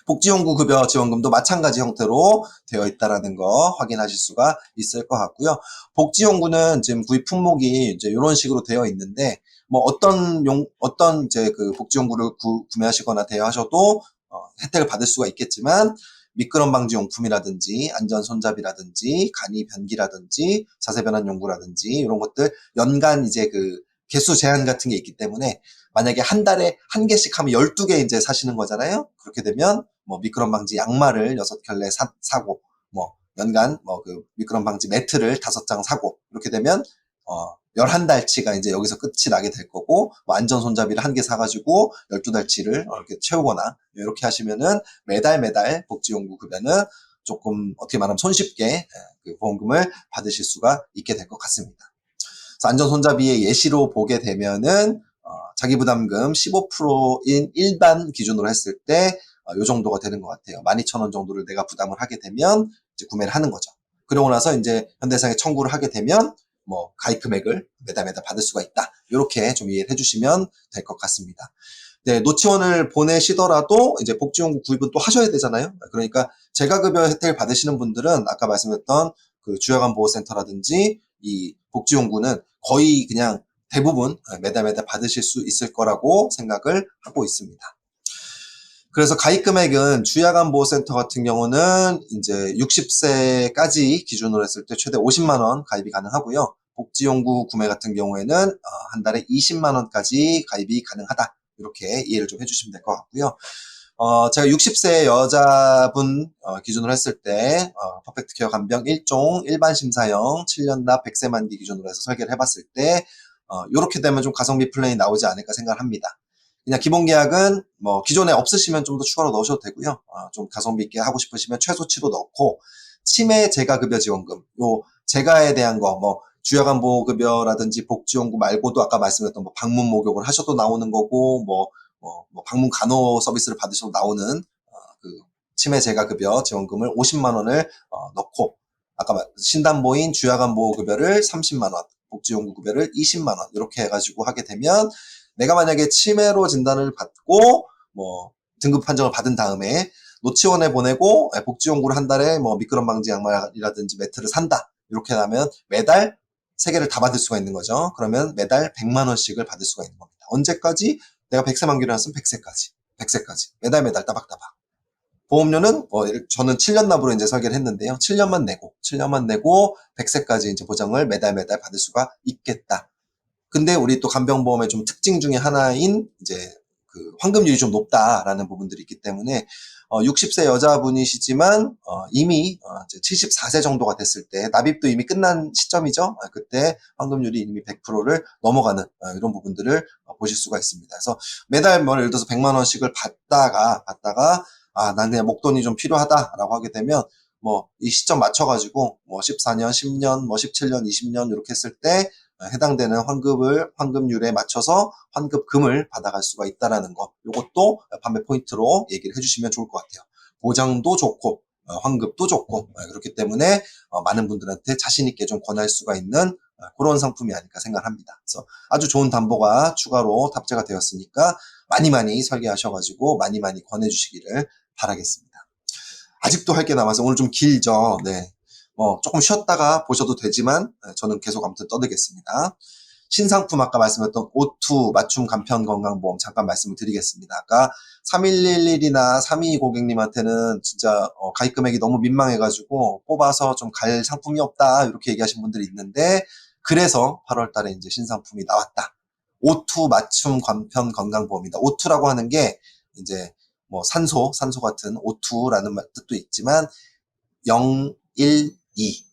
복지연구 급여 지원금도 마찬가지 형태로 되어 있다라는 거 확인하실 수가 있을 것 같고요. 복지연구는 지금 구입 품목이 이제 이런 식으로 되어 있는데 뭐 어떤 이제 그 복지연구를 구매하시거나 대여하셔도 혜택을 받을 수가 있겠지만 미끄럼 방지 용품이라든지 안전 손잡이라든지 간이 변기라든지 자세 변환 연구라든지 이런 것들 연간 이제 그 개수 제한 같은 게 있기 때문에 만약에 한 달에 한 개씩 하면 12개 이제 사시는 거잖아요. 그렇게 되면 뭐 미끄럼 방지 양말을 6켤레 사고 뭐 연간 뭐 그 미끄럼 방지 매트를 5장 사고 이렇게 되면 11달치가 이제 여기서 끝이 나게 될 거고 뭐 안전 손잡이를 한 개 사가지고 12달치를 이렇게 채우거나 이렇게 하시면은 매달 복지연구 급여는 조금 어떻게 말하면 손쉽게 그 보험금을 받으실 수가 있게 될 것 같습니다. 그래서 안전 손잡이의 예시로 보게 되면은 자기부담금 15%인 일반 기준으로 했을 때 요 정도가 되는 것 같아요. 12,000원 정도를 내가 부담을 하게 되면 이제 구매를 하는 거죠. 그러고 나서 이제 현대상에 청구를 하게 되면 뭐 가입 금액을 매달 받을 수가 있다. 이렇게 좀 이해를 해주시면 될 것 같습니다. 네, 노치원을 보내시더라도 이제 복지연구 구입은 또 하셔야 되잖아요. 그러니까 재가급여 혜택을 받으시는 분들은 아까 말씀했던 그 주야간 보호센터라든지 이 복지연구는 거의 그냥 대부분 매달 받으실 수 있을 거라고 생각을 하고 있습니다. 그래서 가입 금액은 주야간 보호센터 같은 경우는 이제 60세까지 기준으로 했을 때 최대 50만 원 가입이 가능하고요. 복지연구 구매 같은 경우에는 한 달에 20만 원까지 가입이 가능하다. 이렇게 이해를 좀 해주시면 될 것 같고요. 제가 60세 여자분 기준으로 했을 때 퍼펙트 케어 간병 1종 일반 심사형 7년 납 100세 만기 기준으로 해서 설계를 해봤을 때 이렇게 되면 좀 가성비 플랜이 나오지 않을까 생각을 합니다. 그냥 기본 계약은 뭐 기존에 없으시면 좀 더 추가로 넣으셔도 되고요. 좀 가성비 있게 하고 싶으시면 최소치로 넣고 치매 재가급여 지원금 요 재가에 대한 거 뭐 주야간 보호급여라든지 복지연구 말고도 아까 말씀했던 뭐 방문 목욕을 하셔도 나오는 거고 뭐 방문 간호 서비스를 받으셔도 나오는 그 치매 재가급여 지원금을 50만 원을 넣고 아까 신단보인 주야간 보호급여를 30만 원, 복지연구 급여를 20만 원 이렇게 해가지고 하게 되면 내가 만약에 치매로 진단을 받고 뭐 등급 판정을 받은 다음에 노치원에 보내고 복지연구를 한 달에 뭐 미끄럼 방지 양말이라든지 매트를 산다 이렇게 하면 매달 3개를 다 받을 수가 있는 거죠. 그러면 매달 100만 원씩을 받을 수가 있는 겁니다. 언제까지? 내가 100세 만기로 했으면 100세까지 매달 따박따박. 보험료는 저는 7년 납으로 이제 설계를 했는데요. 7년만 내고 100세까지 이제 보장을 매달 받을 수가 있겠다. 근데 우리 또 간병보험의 좀 특징 중에 하나인 이제 그 환급률이 좀 높다라는 부분들이 있기 때문에 60세 여자분이시지만 이미 이제 74세 정도가 됐을 때 납입도 이미 끝난 시점이죠. 그때 환급률이 이미 100%를 넘어가는 이런 부분들을 보실 수가 있습니다. 그래서 매달 뭐 예를 들어서 100만 원씩을 받다가 난 그냥 목돈이 좀 필요하다라고 하게 되면 뭐 이 시점 맞춰가지고 뭐 14년, 10년, 뭐 17년, 20년 이렇게 했을 때 해당되는 환급률에 맞춰서 환급금을 받아갈 수가 있다라는 거. 요것도 판매 포인트로 얘기를 해주시면 좋을 것 같아요. 보장도 좋고 환급도 좋고 그렇기 때문에 많은 분들한테 자신 있게 좀 권할 수가 있는 그런 상품이 아닐까 생각합니다. 그래서 아주 좋은 담보가 추가로 탑재가 되었으니까 많이 설계하셔가지고 많이 권해주시기를 바라겠습니다. 아직도 할 게 남아서 오늘 좀 길죠. 네. 조금 쉬었다가 보셔도 되지만 저는 계속 아무튼 떠들겠습니다. 신상품 아까 말씀드렸던 O2 맞춤 간편 건강보험 잠깐 말씀을 드리겠습니다. 아까 3111이나 322 고객님한테는 진짜 가입 금액이 너무 민망해가지고 뽑아서 좀 갈 상품이 없다 이렇게 얘기하신 분들이 있는데, 그래서 8월 달에 이제 신상품이 나왔다. O2 맞춤 간편 건강보험이다. O2라고 하는 게 이제 뭐 산소 같은 O2라는 뜻도 있지만 0, 1, 2,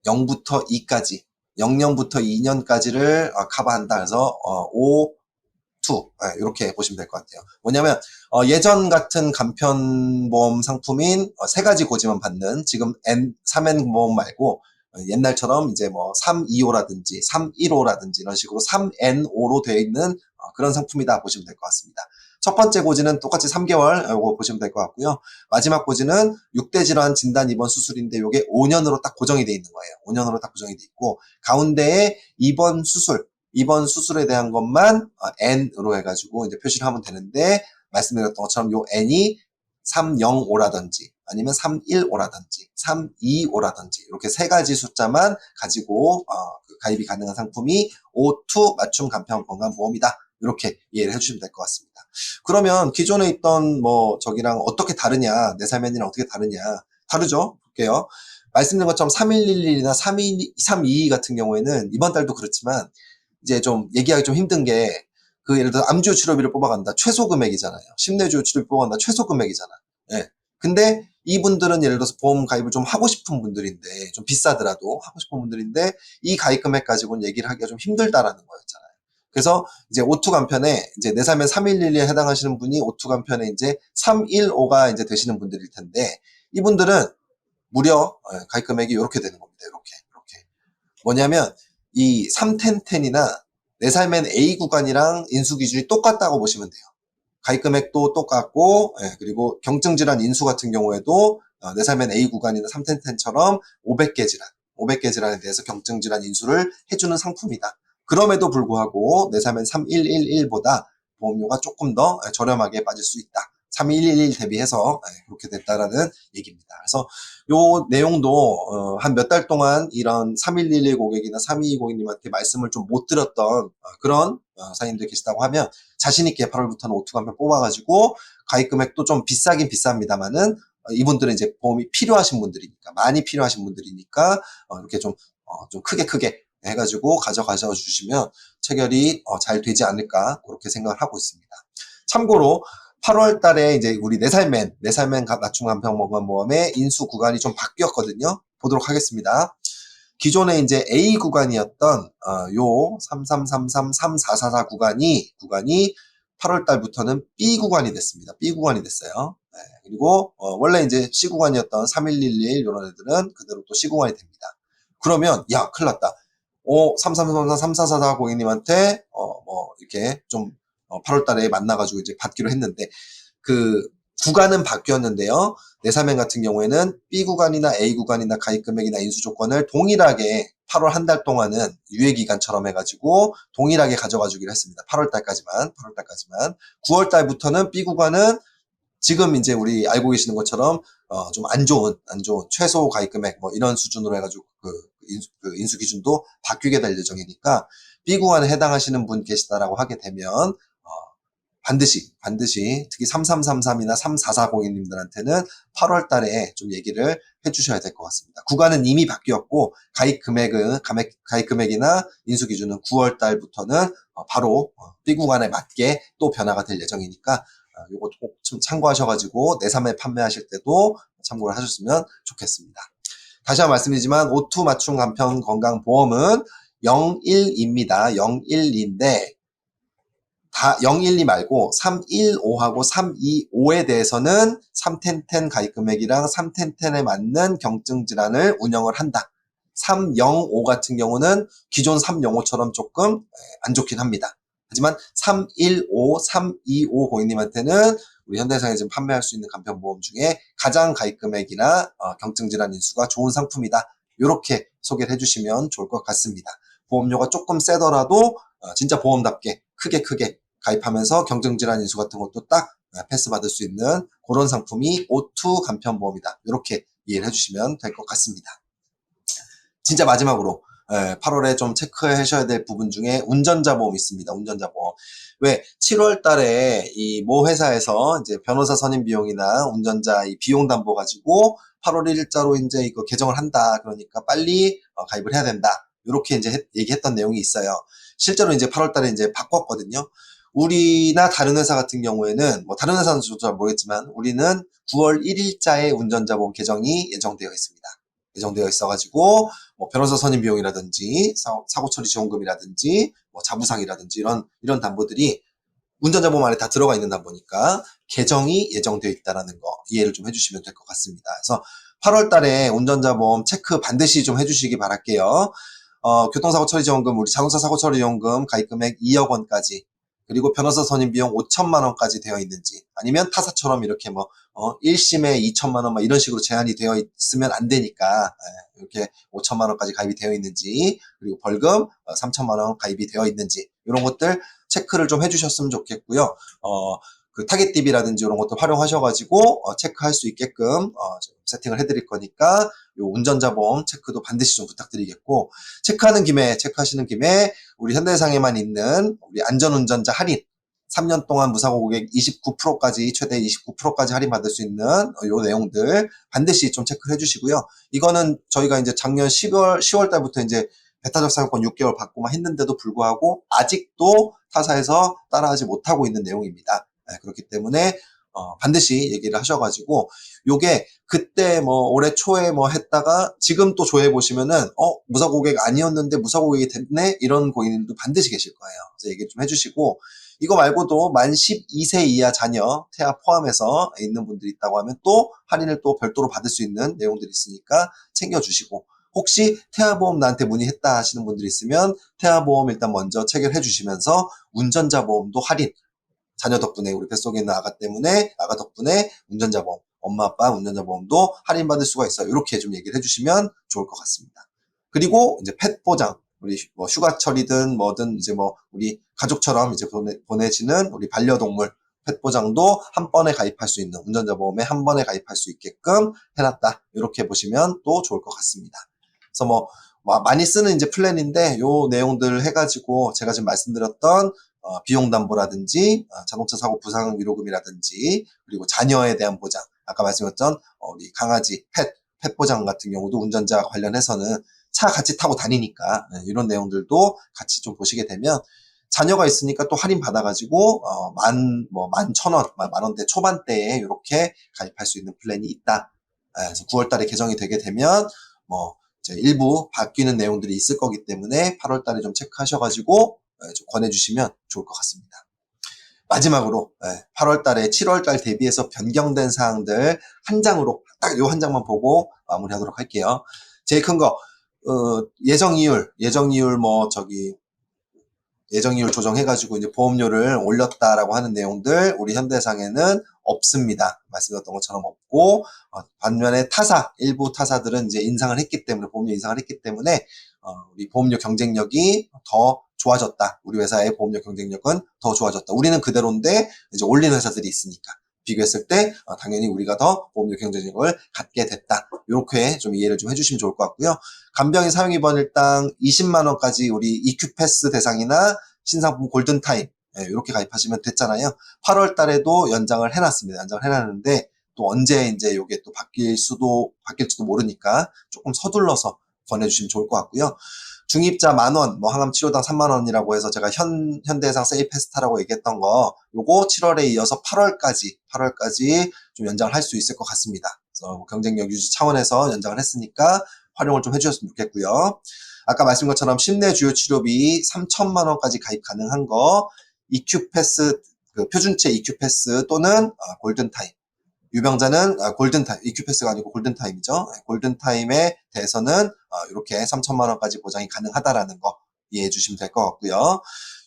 0부터 2까지, 00부터 2년까지를 커버한다. 그래서 O2 이렇게 보시면 될 것 같아요. 뭐냐면 예전 같은 간편보험 상품인 3가지 고지만 받는 지금 3N 보험 말고 옛날처럼 이제 뭐 325라든지 315라든지 이런 식으로 3N5로 되어 있는 그런 상품이다 보시면 될 것 같습니다. 첫 번째 고지는 똑같이 3개월 이거 보시면 될 것 같고요. 마지막 고지는 6대 질환 진단 입원 수술인데 이게 5년으로 딱 고정이 되어 있는 거예요. 5년으로 딱 고정이 되어 있고, 가운데에 입원 수술에 대한 것만 N으로 해가지고 이제 표시를 하면 되는데, 말씀드렸던 것처럼 요 N이 305라든지 아니면 315라든지 325라든지 이렇게 3가지 숫자만 가지고 가입이 가능한 상품이 O2 맞춤 간편 건강보험이다. 이렇게 이해를 해주시면 될 것 같습니다. 그러면 기존에 있던 저기랑 어떻게 다르냐, 내 삶의 N이랑 어떻게 다르냐? 다르죠? 볼게요. 말씀드린 것처럼 3111이나 322 같은 경우에는 이번 달도 그렇지만 이제 좀 얘기하기 좀 힘든 게, 예를 들어 암주 치료비를 뽑아간다. 최소 금액이잖아요. 심내주 치료비 뽑아간다. 최소 금액이잖아. 예. 근데 이분들은 예를 들어서 보험 가입을 좀 하고 싶은 분들인데, 좀 비싸더라도 하고 싶은 분들인데, 이 가입 금액 가지고는 얘기를 하기가 좀 힘들다라는 거였잖아요. 그래서 이제 O2 간편에 이제 내 삶의 3111에 해당하시는 분이 O2 간편에 이제 315가 이제 되시는 분들일 텐데, 이분들은 무려 가입 금액이 이렇게 되는 겁니다. 이렇게. 뭐냐면 이 31010이나 내 삶엔 A 구간이랑 인수 기준이 똑같다고 보시면 돼요. 가입 금액도 똑같고, 그리고 경증 질환 인수 같은 경우에도 내 삶엔 A 구간이나 31010처럼 500개 질환에 대해서 경증 질환 인수를 해주는 상품이다. 그럼에도 불구하고 내 삶엔 3111보다 보험료가 조금 더 저렴하게 빠질 수 있다. 3111 대비해서 그렇게 됐다라는 얘기입니다. 그래서 요 내용도 한 몇 달 동안 이런 3111 고객이나 322 고객님한테 말씀을 좀 못 드렸던 그런 사장님들 계시다고 하면, 자신있게 8월부터는 O2 간편 뽑아가지고 가입 금액도 좀 비싸긴 비쌉니다만은 이분들은 이제 보험이 필요하신 분들이니까, 많이 필요하신 분들이니까 이렇게 좀 크게 해가지고 가져가 주시면 체결이 잘 되지 않을까 그렇게 생각을 하고 있습니다. 참고로 8월 달에 이제 우리 내 삶엔 맞춤 간편 건강보험의 인수 구간이 좀 바뀌었거든요. 보도록 하겠습니다. 기존에 이제 A 구간이었던 요 3333-3444 구간이 8월 달부터는 B 구간이 됐습니다. B 구간이 됐어요. 네, 그리고 원래 이제 C 구간이었던 3111 이런 애들은 그대로 또 C 구간이 됩니다. 그러면 야, 큰일 났다. 3333-3444 고객님한테 이렇게 좀 8월 달에 만나가지고 이제 받기로 했는데, 그 구간은 바뀌었는데요. 내사면 같은 경우에는 B 구간이나 A 구간이나 가입 금액이나 인수 조건을 동일하게 8월 한 달 동안은 유예 기간처럼 해가지고 동일하게 가져가 주기로 했습니다. 8월 달까지만. 9월 달부터는 B 구간은 지금 이제 우리 알고 계시는 것처럼 좀 안 좋은 최소 가입 금액 이런 수준으로 해가지고 그 인수 기준도 바뀌게 될 예정이니까, B 구간에 해당하시는 분 계시다라고 하게 되면 반드시 특히 3333이나 3440 고객님들한테는 8월 달에 좀 얘기를 해주셔야 될 것 같습니다. 구간은 이미 바뀌었고 가입 금액이나 인수 기준은 9월 달부터는 바로 B 구간에 맞게 또 변화가 될 예정이니까 요거 꼭 좀 참고하셔가지고 내3회 판매하실 때도 참고를 하셨으면 좋겠습니다. 다시 한번 말씀드리지만 O2 맞춤 간편 건강보험은 01입니다. 01인데 다 012 말고 315하고 325에 대해서는 31010 가입 금액이랑 31010에 맞는 경증 질환을 운영을 한다. 305 같은 경우는 기존 305처럼 조금 안 좋긴 합니다. 하지만 315, 325 고객님한테는 우리 현대사에 지금 판매할 수 있는 간편보험 중에 가장 가입 금액이나 경증 질환 인수가 좋은 상품이다. 이렇게 소개를 해주시면 좋을 것 같습니다. 보험료가 조금 세더라도 진짜 보험답게 크게 가입하면서 경증질환 인수 같은 것도 딱 패스 받을 수 있는 그런 상품이 O2 간편보험이다. 이렇게 이해를 해주시면 될 것 같습니다. 진짜 마지막으로 8월에 좀 체크하셔야 될 부분 중에 운전자 보험이 있습니다. 운전자 보험. 왜 7월 달에 이 모 회사에서 이제 변호사 선임 비용이나 운전자 이 비용 담보 가지고 8월 1일자로 이제 이거 개정을 한다. 그러니까 빨리 가입을 해야 된다. 이렇게 이제 얘기했던 내용이 있어요. 실제로 이제 8월 달에 이제 바꿨거든요. 우리나 다른 회사 같은 경우에는 뭐 다른 회사는 잘 모르겠지만 우리는 9월 1일자에 운전자 보험 개정이 예정되어 있습니다. 예정되어 있어가지고 뭐 변호사 선임 비용이라든지 사고 처리 지원금이라든지 뭐 자부상이라든지 이런 담보들이 운전자 보험 안에 다 들어가 있는 담보니까 개정이 예정되어 있다는 거 이해를 좀 해주시면 될 것 같습니다. 그래서 8월 달에 운전자 보험 체크 반드시 좀 해주시기 바랄게요. 교통사고 처리 지원금, 우리 자동차 사고 처리 지원금 가입 금액 2억 원까지, 그리고 변호사 선임 비용 5천만 원까지 되어 있는지, 아니면 타사처럼 이렇게 뭐 1심에 2천만 원 막 이런 식으로 제한이 되어 있으면 안 되니까 이렇게 5천만 원까지 가입이 되어 있는지, 그리고 벌금 3천만 원 가입이 되어 있는지 이런 것들 체크를 좀 해주셨으면 좋겠고요. 그 타겟 DB라든지 이런 것도 활용하셔가지고 체크할 수 있게끔 좀 세팅을 해드릴 거니까 요 운전자 보험 체크도 반드시 좀 부탁드리겠고, 체크하시는 김에 우리 현대해상에만 있는 우리 안전운전자 할인 3년 동안 무사고 고객 29%까지 최대 29%까지 할인 받을 수 있는 요 내용들 반드시 좀 체크를 해주시고요. 이거는 저희가 이제 작년 10월 달부터 이제 배타적 사용권 6개월 받고만 했는데도 불구하고 아직도 타사에서 따라하지 못하고 있는 내용입니다. 그렇기 때문에 반드시 얘기를 하셔가지고, 요게 그때 뭐 올해 초에 뭐 했다가 지금 또 조회해 보시면은 무사 고객 아니었는데 무사 고객이 됐네, 이런 고객님도 반드시 계실 거예요. 그래서 얘기 좀 해주시고, 이거 말고도 만 12세 이하 자녀 태아 포함해서 있는 분들이 있다고 하면 또 할인을 또 별도로 받을 수 있는 내용들이 있으니까 챙겨주시고, 혹시 태아보험 나한테 문의했다 하시는 분들이 있으면 태아보험 일단 먼저 체결해 주시면서 운전자 보험도 할인, 자녀 덕분에, 우리 뱃속에 있는 아가 덕분에 운전자 보험, 엄마 아빠 운전자 보험도 할인받을 수가 있어요. 이렇게 좀 얘기를 해주시면 좋을 것 같습니다. 그리고 이제 펫 보장, 우리 뭐 휴가철이든 뭐든 이제 뭐 우리 가족처럼 이제 보내지는 우리 반려동물 펫 보장도 한 번에 가입할 수 있는, 운전자 보험에 한 번에 가입할 수 있게끔 해놨다. 이렇게 보시면 또 좋을 것 같습니다. 그래서 뭐 많이 쓰는 이제 플랜인데 요 내용들 해가지고 제가 지금 말씀드렸던 비용 담보라든지 자동차 사고 부상 위로금이라든지, 그리고 자녀에 대한 보장, 아까 말씀드렸던 우리 강아지 펫 보장 같은 경우도 운전자 관련해서는 차 같이 타고 다니니까 이런 내용들도 같이 좀 보시게 되면, 자녀가 있으니까 또 할인 받아가지고 11,000원, 10,000원대 초반대에 이렇게 가입할 수 있는 플랜이 있다. 그래서 9월 달에 개정이 되게 되면 뭐 이제 일부 바뀌는 내용들이 있을 거기 때문에 8월 달에 좀 체크하셔가지고 좀 권해주시면 좋을 것 같습니다. 마지막으로 8월 달에 7월 달 대비해서 변경된 사항들 한 장으로 딱 요 한 장만 보고 마무리하도록 할게요. 제일 큰 거 예정이율 조정해가지고 이제 보험료를 올렸다라고 하는 내용들 우리 현대해상에는 없습니다. 말씀드렸던 것처럼 없고, 반면에 일부 타사들은 이제 인상을 했기 때문에, 보험료 인상을 했기 때문에 우리 보험료 경쟁력이 더 좋아졌다. 우리 회사의 보험료 경쟁력은 더 좋아졌다. 우리는 그대로인데 이제 올린 회사들이 있으니까 비교했을 때 당연히 우리가 더 보험료 경쟁력을 갖게 됐다. 이렇게 좀 이해를 좀 해주시면 좋을 것 같고요. 간병인 사용입원 일당 20만 원까지 우리 EQ 패스 대상이나 신상품 골든타임 이렇게 가입하시면 됐잖아요. 8월 달에도 연장을 해놨습니다. 연장을 해놨는데 또 언제 이제 이게 또 바뀔지도 모르니까 조금 서둘러서 권해주시면 좋을 것 같고요. 중입자 10,000원, 뭐 항암 치료당 3만 원이라고 해서 제가 현대해상 세이페스타라고 얘기했던 거, 요거 7월에 이어서 8월까지 좀 연장을 할 수 있을 것 같습니다. 그래서 경쟁력 유지 차원에서 연장을 했으니까 활용을 좀 해주셨으면 좋겠고요. 아까 말씀드린 것처럼 심내 주요 치료비 3천만 원까지 가입 가능한 거, EQ 패스, 그 표준체 EQ 패스 또는 골든타임. 유병자는 골든타임, EQ패스가 아니고 골든타임이죠. 골든타임에 대해서는 이렇게 3천만 원까지 보장이 가능하다라는 거 이해해 주시면 될 것 같고요.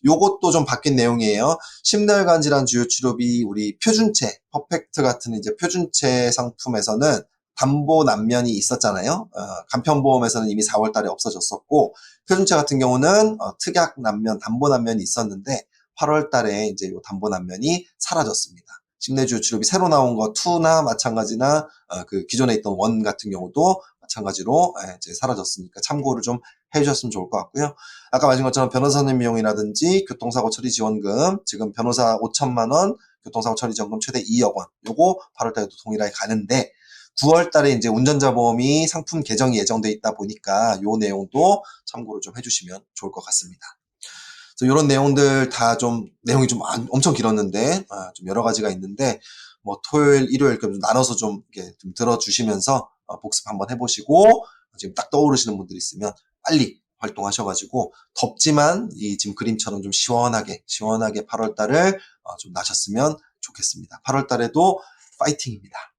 요것도 좀 바뀐 내용이에요. 심혈관 질환 주요 치료비 우리 표준체, 퍼펙트 같은 이제 표준체 상품에서는 담보 남면이 있었잖아요. 간편보험에서는 이미 4월 달에 없어졌었고, 표준체 같은 경우는 특약 남면, 담보 남면이 있었는데 8월 달에 이제 요 담보 남면이 사라졌습니다. 심내주요 치료비 새로 나온 거 2나 마찬가지나 그 기존에 있던 1 같은 경우도 마찬가지로 이제 사라졌으니까 참고를 좀 해주셨으면 좋을 것 같고요. 아까 말씀 것처럼 변호사님 비용이라든지 교통사고 처리 지원금, 지금 변호사 5천만 원, 교통사고 처리 지원금 최대 2억 원, 요거 8월 달에도 동일하게 가는데 9월 달에 이제 운전자 보험이 상품 개정이 예정돼 있다 보니까 요 내용도 참고를 좀 해주시면 좋을 것 같습니다. 그래서 이런 내용들 다 좀 내용이 좀 엄청 길었는데 좀 여러 가지가 있는데 뭐 토요일, 일요일 좀 나눠서 좀 이렇게 좀 들어주시면서 복습 한번 해보시고 지금 딱 떠오르시는 분들 있으면 빨리 활동하셔가지고 덥지만 이 지금 그림처럼 좀 시원하게 8월 달을 좀 나셨으면 좋겠습니다. 8월 달에도 파이팅입니다.